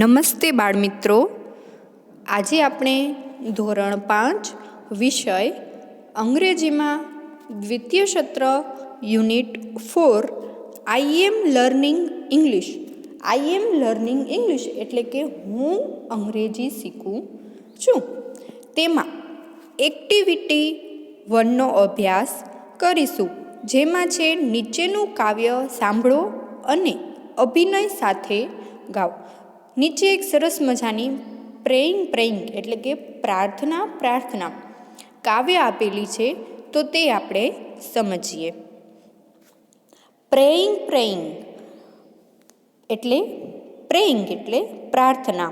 નમસ્તે બાળમિત્રો, આજે આપણે ધોરણ 5 વિષય અંગ્રેજીમાં દ્વિતીય સત્ર યુનિટ 4 આઈ એમ લર્નિંગ ઇંગ્લિશ એટલે કે હું અંગ્રેજી શીખું છું તેમાં એક્ટિવિટી 1નો અભ્યાસ કરીશું, જેમાં છે નીચેનું કાવ્ય સાંભળો અને અભિનય સાથે ગાઓ. નીચે એક સરસ મજાની પ્રેઇંગ એટલે કે પ્રાર્થના કાવ્ય આપેલી છે, તો તે આપણે સમજીએ. પ્રેઇંગ એટલે પ્રાર્થના.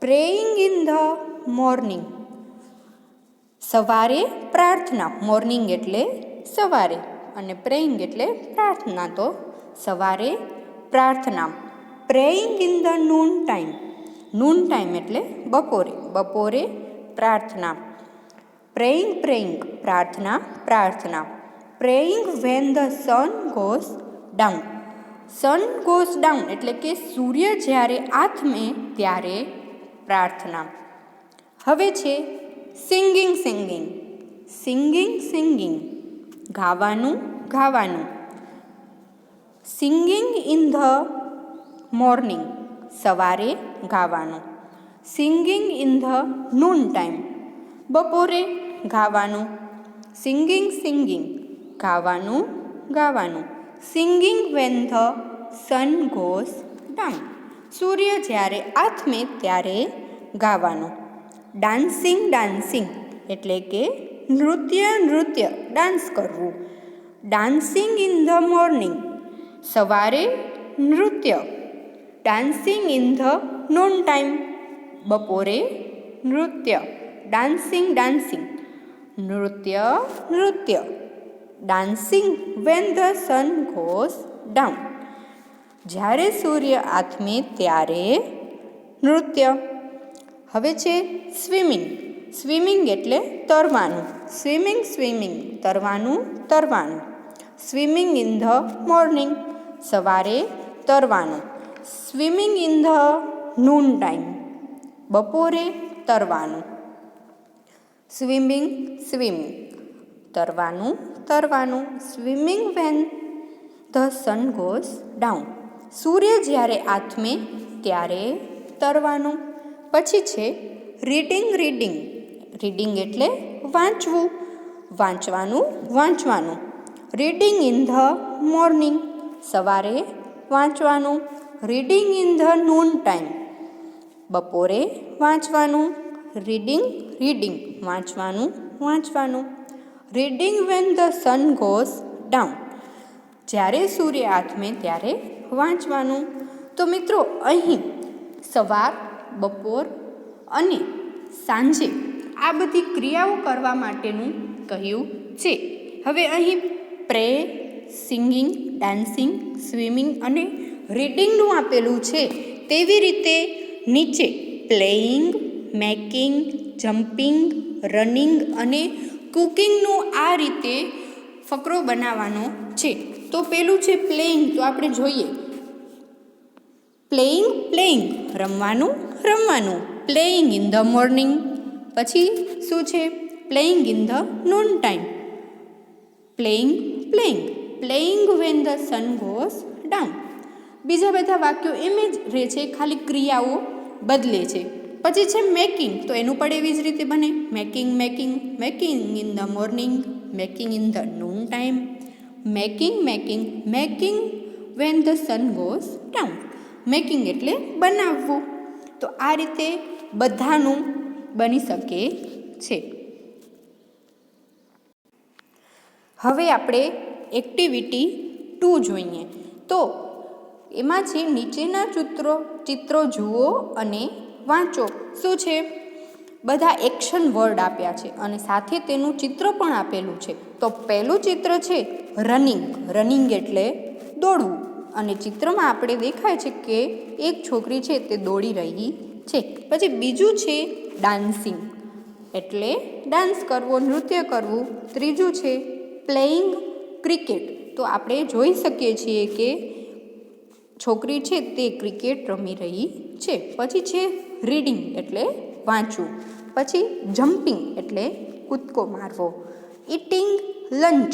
પ્રેઇંગ ઇન ધ મોર્નિંગ, સવારે પ્રાર્થના. મોર્નિંગ એટલે સવારે અને પ્રેઇંગ એટલે પ્રાર્થના, તો સવારે પ્રાર્થના. Praying in the noon time એટલે બપોરે પ્રાર્થના. પ્રેઇંગ પ્રાર્થના. Praying van the sun goes down એટલે કે સૂર્ય જ્યારે આથમે ત્યારે પ્રાર્થના. હવે છે સિંગિંગ ગાવાનું. સિંગિંગ ઇન ધ મોર્નિંગ, સવારે ગાવાનું. Singing in the noon time, બપોરે ગાવાનું. સિંગિંગ ગાવાનું. Singing when the sun goes down, સૂર્ય જ્યારે આથમે ત્યારે ગાવાનું. ડાન્સિંગ એટલે કે નૃત્ય ડાન્સ કરવું. ડાન્સિંગ ઇન ધ મોર્નિંગ, સવારે નૃત્ય. Dancing in the noon time, બપોરે નૃત્ય. ડાન્સિંગ નૃત્ય. Dancing when the sun goes down, જ્યારે સૂર્ય આથમે ત્યારે નૃત્ય. હવે છે સ્વિમિંગ એટલે તરવાનું. તરવાનું. સ્વિમિંગ ઇન ધ મોર્નિંગ, સવારે તરવાનું. Swimming in the noon time, બપોરે તરવાનું. સ્વિમિંગ તરવાનું. Swimming when the sun goes down, સૂર્ય જ્યારે આથમે ત્યારે તરવાનું. પછી છે રીડિંગ એટલે વાંચવાનું. રીડિંગ ઇન ધ મોર્નિંગ, સવારે વાંચવાનું. Reading in the noon time, બપોરે વાંચવાનું. રીડિંગ વાંચવાનું. Reading van the sun goes down, જ્યારે સૂર્ય આથમે ત્યારે વાંચવાનું. તો મિત્રો, અહીં સવાર, બપોર અને સાંજે આ બધી ક્રિયાઓ કરવા માટેનું કહ્યું છે. હવે અહીં સિંગિંગ, ડાન્સિંગ, સ્વિમિંગ અને રીડિંગનું આપેલું છે. તેવી રીતે નીચે પ્લેઇંગ, મેકિંગ, જમ્પિંગ, રનિંગ અને કુકિંગનું આ રીતે ફકરો બનાવવાનો છે. તો પેલું છે પ્લેઇંગ, તો આપણે જોઈએ. પ્લેઇંગ રમવાનું. Playing in the morning. પછી શું છે? Playing in the noon time. Playing van the sun goes down. બીજા બધા વાક્યો એમ જ રહે છે, ખાલી ક્રિયાઓ બદલે છે. પછી છે મેકિંગ, તો એનું પણ એવી જ રીતે બને. Making in the morning. Making in the noon time. Making van the sun goes down. Making એટલે બનાવવું. તો આ રીતે બધાનું બની શકે છે. હવે આપણે એક્ટિવિટી 2 જોઈએ. તો એમાં છે નીચેના ચિત્રો જુઓ અને વાંચો. શું છે? બધા એક્શન વર્ડ આપ્યા છે અને સાથે તેનું ચિત્ર પણ આપેલું છે. તો પહેલું ચિત્ર છે રનિંગ એટલે દોડવું. અને ચિત્રમાં આપણે દેખાય છે કે એક છોકરી છે તે દોડી રહી છે. પછી બીજું છે ડાન્સિંગ એટલે ડાન્સ કરવો, નૃત્ય કરવું. ત્રીજું છે પ્લેઇંગ ક્રિકેટ, તો આપણે જોઈ શકીએ છીએ કે છોકરી છે તે ક્રિકેટ રમી રહી છે. પછી છે રીડિંગ એટલે વાંચવું. પછી જમ્પિંગ એટલે કૂદકો મારવો. ઇટિંગ લંચ,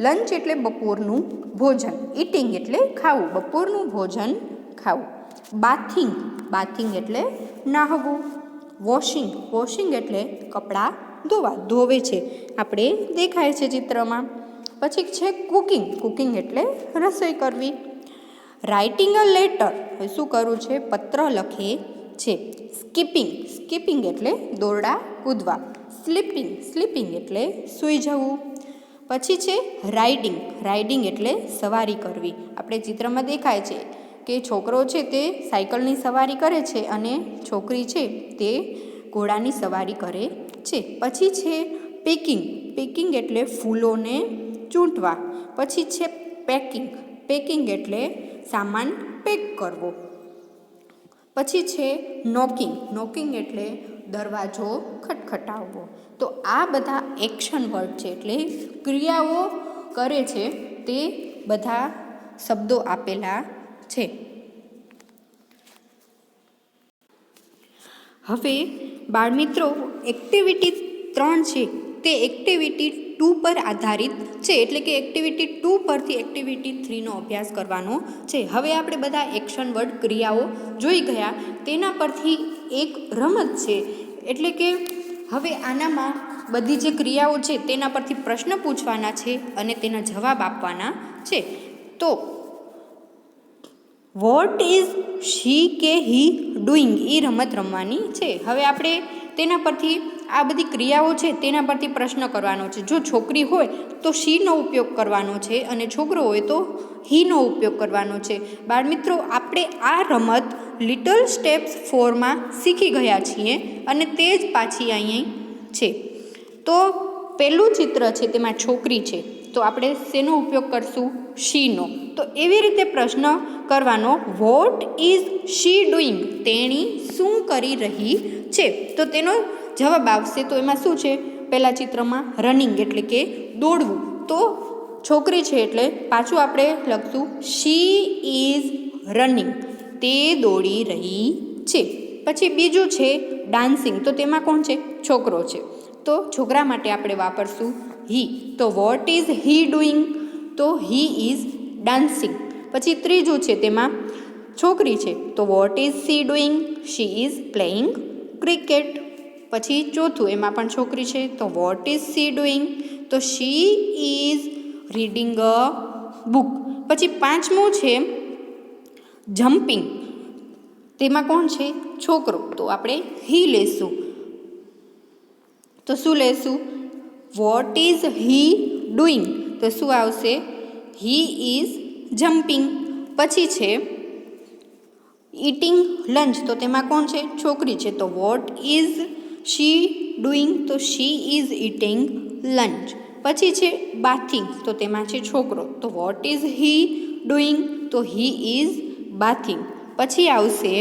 લંચ એટલે બપોરનું ભોજન. ઇટિંગ એટલે ખાવું, બપોરનું ભોજન ખાવું. બાથિંગ, બાથિંગ એટલે નાહવું. વોશિંગ, વોશિંગ એટલે કપડાં ધોવા, ધોવે છે, આપણે દેખાય છે ચિત્રમાં. પછી છે કુકિંગ, કુકિંગ એટલે રસોઈ કરવી. રાઇટિંગ અ લેટર, શું કરવું છે? પત્ર લખે છે. સ્કીપિંગ, સ્કીપિંગ એટલે દોરડા કૂદવા. સ્લીપિંગ, સ્લીપિંગ એટલે સૂઈ જવું. પછી છે રાઇડિંગ, રાઇડિંગ એટલે સવારી કરવી. આપણે ચિત્રમાં દેખાય છે કે છોકરો છે તે સાયકલની સવારી કરે છે અને છોકરી છે તે ઘોડાની સવારી કરે છે. પછી છે પેકિંગ, પેકિંગ એટલે ફૂલોને ચૂંટવા. પછી છે પેકિંગ, પેકિંગ એટલે સામાન પેક કરવો. પછી છે નોકિંગ, નોકિંગ એટલે દરવાજો ખટખટાવવો. તો આ બધા એક્શન વર્ડ છે, એટલે ક્રિયાઓ કરે છે તે બધા શબ્દો આપેલા છે. હવે બાળમિત્રો, એક્ટિવિટી 3 છે તે એક્ટિવિટી 2 પર આધારિત છે, એટલે કે એક્ટિવિટી 2 પરથી એક્ટિવિટી 3નો અભ્યાસ કરવાનો છે. હવે આપણે બધા એક્શન વર્ડ ક્રિયાઓ જોઈ ગયા, તેના પરથી એક રમત છે, એટલે કે હવે આનામાં બધી જે ક્રિયાઓ છે તેના પરથી પ્રશ્ન પૂછવાના છે અને તેના જવાબ આપવાના છે. તો વોટ ઇઝ શી કે હી ડુઈંગ, એ રમત રમવાની છે. હવે આપણે તેના પરથી આ બધી ક્રિયાઓ છે તેના પરથી પ્રશ્ન કરવાનો છે. જો છોકરી હોય તો શીનો ઉપયોગ કરવાનો છે અને છોકરો હોય તો હીનો ઉપયોગ કરવાનો છે. બાળમિત્રો, આપણે આ રમત લિટલ સ્ટેપ્સ 4માં શીખી ગયા છીએ અને તે જ પાછી અહીં છે. તો પહેલું ચિત્ર છે તેમાં છોકરી છે, તો આપણે શેનો ઉપયોગ કરશું? શીનો. તો એવી રીતે પ્રશ્ન કરવાનો, વોટ ઇઝ શી ડુઈંગ, તેણી શું કરી રહી છે? તો તેનો જવાબ આવશે. તો એમાં શું છે? પહેલા ચિત્રમાં રનિંગ એટલે કે દોડવું, તો છોકરી છે એટલે પાછું આપણે લખશું શી ઇઝ રનિંગ, તે દોડી રહી છે. પછી બીજું છે ડાન્સિંગ, તો તેમાં કોણ છે? છોકરો છે, તો છોકરા માટે આપણે વાપરશું હી. તો વોટ ઇઝ હી ડુઈંગ, તો હી ઇઝ ડાન્સિંગ. પછી ત્રીજું છે તેમાં છોકરી છે, તો what is she doing, she is playing cricket. પછી ચોથું એમાં પણ છોકરી છે, તો વોટ ઇઝ શી ડુઈંગ, તો she is reading a book. પછી પાંચમું છે જમ્પિંગ, તેમાં કોણ છે? છોકરો, તો આપણે હી લેશું. તો શું લેશું? વોટ ઇઝ હી ડુઈંગ, તો શું આવશે? He is jumping. પછી છે ઇટિંગ લંચ, તો તેમાં કોણ છે? છોકરી છે, તો વોટ ઇઝ શી ડુઈંગ, તો શી ઇઝ ઇટિંગ લંચ. પછી છે બાથિંગ, તો તેમાં છે છોકરો, તો વોટ ઇઝ હી ડુઈંગ, તો હી ઇઝ બાથિંગ. પછી આવશે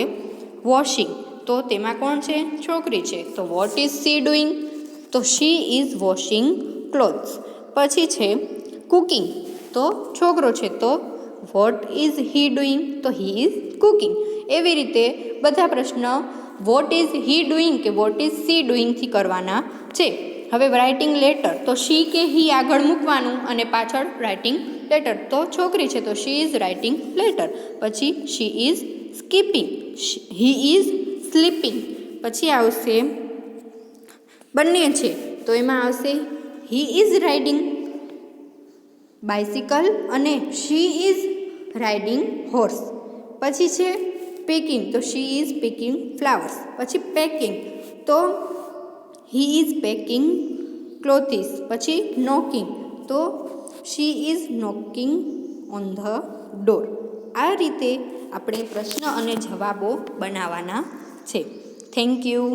વોશિંગ, તો તેમાં કોણ છે? છોકરી છે, તો વોટ ઇઝ શી ડુઈંગ, તો શી ઇઝ વોશિંગ ક્લોથ્સ. પછી છે કુકિંગ, તો છોકરો છે, તો વોટ ઇઝ હી ડુઈંગ, તો હી ઇઝ કુકિંગ. એવી રીતે બધા પ્રશ્ન વોટ ઇઝ હી ડુઈંગ કે વોટ ઇઝ શી ડુઈંગથી કરવાના છે. હવે રાઇટિંગ લેટર, તો શી કે હી આગળ મૂકવાનું અને પાછળ રાઇટિંગ લેટર. તો છોકરી છે, તો શી ઇઝ રાઇટિંગ લેટર. પછી she is skipping, he is sleeping. પછી આવશે બંને છે, તો એમાં આવશે હી ઇઝ રાઇડિંગ બાઇસિકલ અને શી ઇઝ રાઇડિંગ હોર્સ. પછી છે પેકિંગ, તો શી ઇઝ પેકિંગ ફ્લાવર્સ. પછી પેકિંગ, તો હી ઇઝ પેકિંગ ક્લોથિસ. પછી નોકિંગ, તો she is knocking on the door. આ રીતે આપણે પ્રશ્ન અને જવાબો બનાવવાના છે. Thank you.